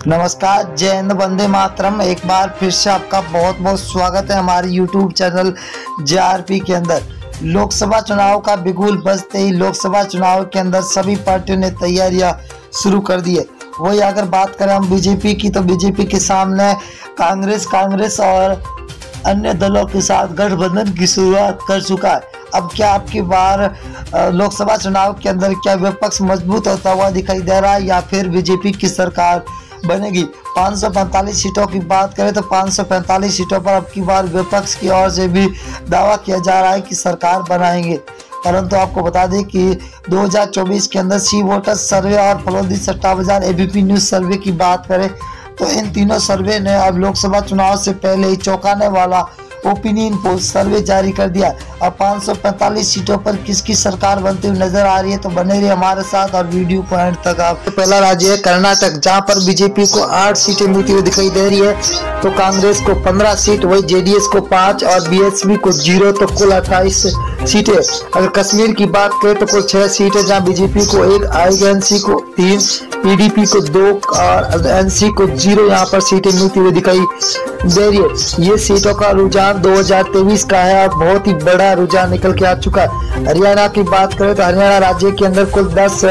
नमस्कार, जय हिंद, वंदे मातरम। एक बार फिर से आपका बहुत बहुत स्वागत है हमारे YouTube चैनल JRP के अंदर। लोकसभा चुनाव का बिगुल बजते ही लोकसभा चुनाव के अंदर सभी पार्टियों ने तैयारियां शुरू कर दी है। वही अगर बात करें हम बीजेपी की, तो बीजेपी के सामने कांग्रेस और अन्य दलों के साथ गठबंधन की शुरुआत कर चुका है। अब क्या आपकी बार लोकसभा चुनाव के अंदर क्या विपक्ष मजबूत होता हुआ दिखाई दे रहा है या फिर बीजेपी की सरकार बनेगी? 545 सीटों की बात करें तो 545 सीटों पर अब की बार विपक्ष की ओर से भी दावा किया जा रहा है कि सरकार बनाएंगे। परंतु आपको बता दें कि 2024 के अंदर सी वोटर्स सर्वे और फलोदी सट्टा बाजार ABP न्यूज सर्वे की बात करें तो इन तीनों सर्वे ने अब लोकसभा चुनाव से पहले ही चौंकाने वाला ओपिनियन पोल सर्वे जारी कर दिया। अब 545 सीटों पर किसकी सरकार बनती हुई नजर आ रही है, तो बने रहिए हमारे साथ और वीडियो को एंड तक। आप पहला राज्य है कर्नाटक, जहां पर बीजेपी को 8 सीटें मिलती हुई दिखाई दे रही है, तो कांग्रेस को 15 सीट, वही JDS को 5 और BSP को 0, तो कुल 28 सीटें। अगर कश्मीर की बात करें तो कुल 6 सीटें, जहां बीजेपी को 1, INC को 3, PDP को 2 और NC को 0 यहाँ पर सीटें मिलती हुई दिखाई दे रही है। ये सीटों का रुझान 2023 का है और बहुत ही बड़ा रुझान निकल के आ चुका है। हरियाणा की बात करें तो हरियाणा राज्य के अंदर कुल 10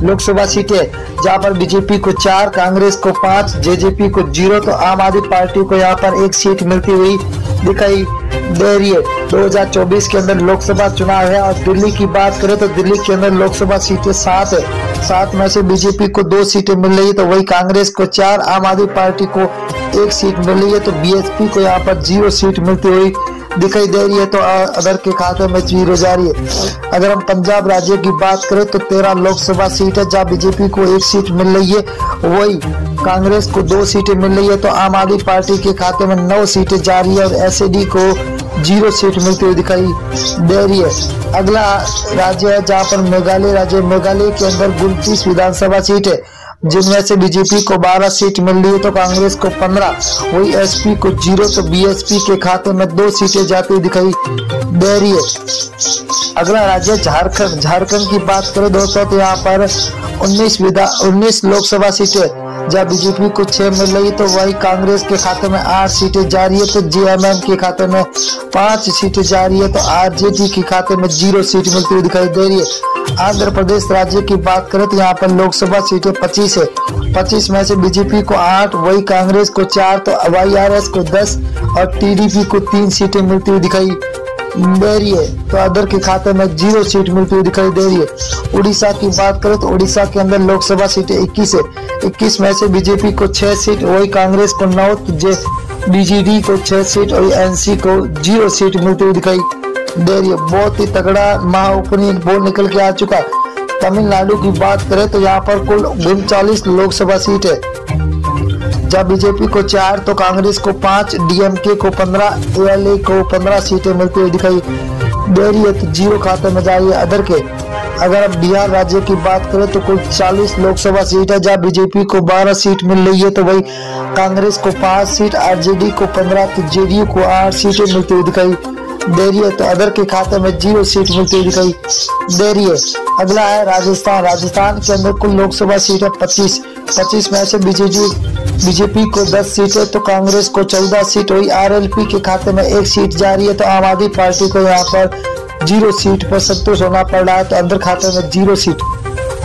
लोकसभा सीटें, जहां पर बीजेपी को 4, कांग्रेस को 5, JJP को 0, तो आम आदमी पार्टी को यहाँ पर 1 सीट मिलती हुई दिखाई दे रही है। 2024 के अंदर लोकसभा चुनाव है। और दिल्ली की बात करें तो दिल्ली के अंदर लोकसभा सीटें 7 है। 7 में से बीजेपी को 2 सीटें मिल रही है, तो वही कांग्रेस को 4, आम आदमी पार्टी को 1 सीट मिल रही है, तो BSP को यहाँ पर 0 सीट मिलती हुई दिखाई दे रही है, तो अदर के खाते में 0 जा रही है। अगर हम पंजाब राज्य की बात करें तो 13 लोकसभा सीट है, जहाँ बीजेपी को 1 सीट मिल रही है, वही कांग्रेस को 2 सीटें मिल रही है, तो आम आदमी पार्टी के खाते में 9 सीटें जा रही है और SAD को 0 सीट मिलती हुई दिखाई दे रही है। अगला राज्य है जहाँ पर मेघालय राज्य। मेघालय के अंदर 29 विधानसभा सीट है, जिनमें से बीजेपी को 12 सीट मिल रही है, तो कांग्रेस को 15, वही SP को 0, तो BSP के खाते में 2 सीटें जाती हुई दिखाई दे रही है। अगला राज्य झारखंड। झारखंड की बात करें दोस्तों तो यहाँ पर 19 लोकसभा सीटें, जहाँ बीजेपी को 6 मिल रही है, तो वही कांग्रेस के खाते में 8 सीटें जा रही है, तो JMM के खाते में 5 सीटें जा रही है, तो RJD के खाते में 0 सीट मिलती हुई दिखाई दे रही है। आंध्र प्रदेश राज्य की बात करें तो यहाँ पर लोकसभा सीटें 25 है। 25 में से बीजेपी को 8, वही कांग्रेस को 4, तो YRS को 10 और TDP को 3 सीटें मिलती हुई दिखाई दे रही है, तो अदर के खाते में 0 सीट मिलती हुई दिखाई दे रही है। उड़ीसा की बात करें तो उड़ीसा के अंदर लोकसभा सीटें 21 है। 21 में से बीजेपी को 6 सीट, वही कांग्रेस को 9, BJD को 6 सीट और NC को 0 सीट मिलती हुई दिखाई दे रही है। बहुत ही तगड़ा महाओपिनियन पोल निकल के आ चुका है। तमिलनाडु की बात करें तो यहाँ पर कुल 39 लोकसभा सीट है, जहाँ बीजेपी को 4, तो कांग्रेस को 5, DMK को 15, ALA को 15 सीटें मिलती हुई दिखाई दे रही है, तो 0 खाते में जा रही है अदर के। अगर अब बिहार राज्य की बात करें तो कुल 40 लोकसभा सीट है, जहाँ बीजेपी को 12 सीट मिल रही है, तो वही कांग्रेस को 5 सीट, RJD को 15, तो JDU को 8 सीटें मिलती हुई दिखाई दे रही है, तो अदर के खाते में 0 सीट मिलती हुई दिखाई दे रही है। अगला है राजस्थान। राजस्थान के अंदर कुल लोकसभा सीट है 25 में से बीजेपी को 10 सीट है, तो कांग्रेस को 14 सीट, वही RLP के खाते में 1 सीट जा रही है, तो आम आदमी पार्टी को यहाँ पर 0 सीट पर संतोष होना पड़ रहा है, तो अंदर खाते में 0 सीट।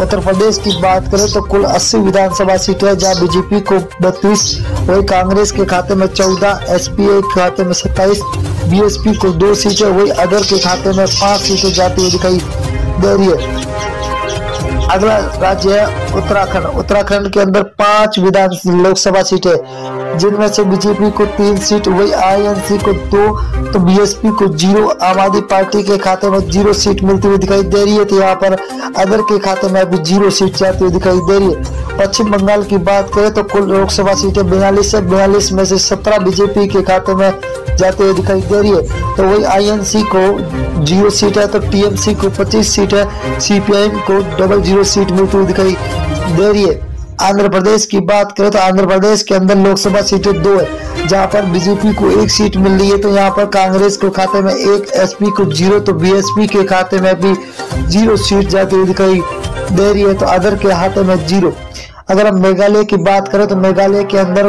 उत्तर प्रदेश की बात करें तो कुल 80 विधानसभा सीटें है, जहाँ बीजेपी को 32, वही कांग्रेस के खाते में 14, SPA के खाते में 27, BSP को 2 सीटें, वही अदर के खाते में 5 सीटें जाती हुई दिखाई दे रही है। अगला राज्य है उत्तराखंड। उत्तराखंड के अंदर 5 लोकसभा सीटें, जिनमें से बीजेपी को 3 सीट, वही INC को 2, तो BSP को 0, आम आदमी पार्टी के खाते में 0 सीट मिलती हुई दिखाई दे रही है, तो यहाँ पर अदर के खाते में अभी 0 सीट जाती हुई दिखाई दे रही है। पश्चिम बंगाल की बात करें तो कुल लोकसभा सीटें 42 है। 42 में से 17 बीजेपी के खाते में जाते हुए दिखाई दे रही है, तो वही INC को 0 सीट है, तो TMC को 25 सीट है, CPIM को 00 सीट मिलती हुई दिखाई दे रही है। आंध्र प्रदेश की बात करें तो आंध्र प्रदेश के अंदर लोकसभा सीटें 2 है, जहां पर बीजेपी को 1 सीट मिल रही है, तो यहाँ पर कांग्रेस के खाते में 1, SP को 0, तो BSP के खाते में भी 0 सीट जाती हुई दिखाई दे रही है, तो अदर के हाथे में 0। अगर हम मेघालय की बात करें तो मेघालय के अंदर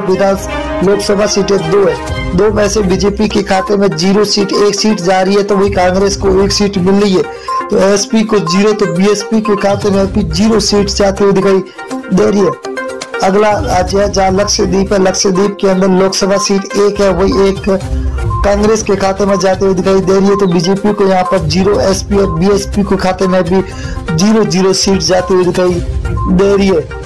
लोकसभा सीटें 2 है। 2 में से बीजेपी के खाते में 0 सीट, 1 सीट जा रही है, तो वही कांग्रेस को 1 सीट मिल रही है। तो एसपी को 0, तो बीएसपी के खाते में भी 0 सीट जाती हुई दिखाई दे रही है। अगला राज्य है जहाँ लक्षद्वीप है। लक्षद्वीप के अंदर लोकसभा सीट 1 है, वही 1 कांग्रेस के खाते में जाते हुए दिखाई दे रही है। तो बीजेपी को यहाँ पर 0, एसपी और बीएसपी के खाते में भी 0 सीट जाती हुई दिखाई दे रही है।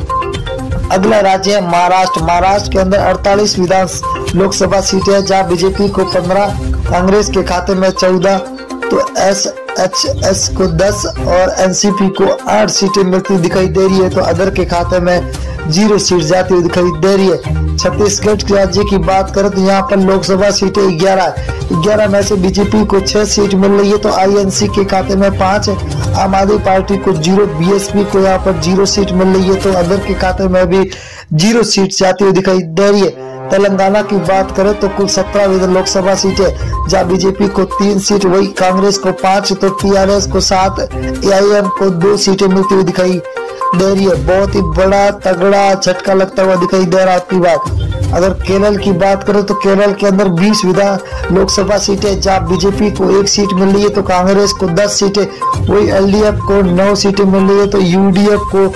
अगला राज्य है महाराष्ट्र। महाराष्ट्र के अंदर 48 विधान लोकसभा सीटें है, जहाँ बीजेपी को 15, कांग्रेस के खाते में 14, तो एसएचएस को 10 और एनसीपी को 8 सीटें मिलती दिखाई दे रही है। तो अदर के खाते में 0 सीट जाती हुई दिखाई दे रही है। छत्तीसगढ़ राज्य की बात करें तो यहाँ पर लोकसभा सीटें 11 में से बीजेपी को 6 सीट मिल रही है, तो आईएनसी के खाते में 5 है, आम आदमी पार्टी को 0, बीएसपी को यहाँ पर 0 सीट मिल रही है, तो अदर के खाते में भी 0 सीट जाती हुई दिखाई दे रही है। तेलंगाना की बात करें तो कुल 17 लोकसभा सीटें, जहाँ बीजेपी को 3 सीट, वही कांग्रेस को 5, तो टीआरएस को 7, एआईएम को 2 सीटें मिलती हुई दिखाई दे रही है। बहुत ही बड़ा तगड़ा झटका लगता हुआ दिखाई दे रहा है आपकी बात। अगर केरल की बात करें तो केरल के अंदर 20 विधान लोकसभा सीटें, जहाँ बीजेपी को 1 सीट मिल रही है, तो कांग्रेस को 10 सीटें, वही एलडीएफ को 9 सीटें मिल रही है, तो यूडीएफ को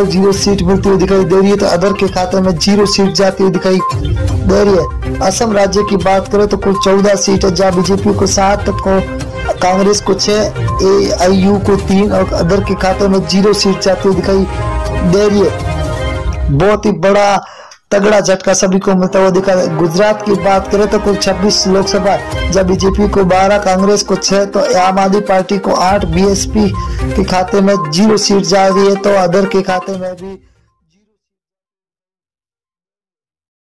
0 सीट मिलती हुई दिखाई दे रही है, तो अदर के खाते में 0 सीट जाती हुई दिखाई दे रही है। असम राज्य की बात करें तो कुल 14 सीट है, जहाँ बीजेपी को 7, को कांग्रेस को 6, एआईयू को 3 और अदर के खाते में 0 सीट जाती हुई दिखाई दे रही है। बहुत ही बड़ा तगड़ा झटका सभी को मिलता हुआ दिखा। गुजरात की बात करें तो कुल 26 लोकसभा, जब बीजेपी को 12, कांग्रेस को 6, तो आम आदमी पार्टी को 8, बीएसपी के खाते में 0 सीट जा रही है, तो अदर के खाते में भी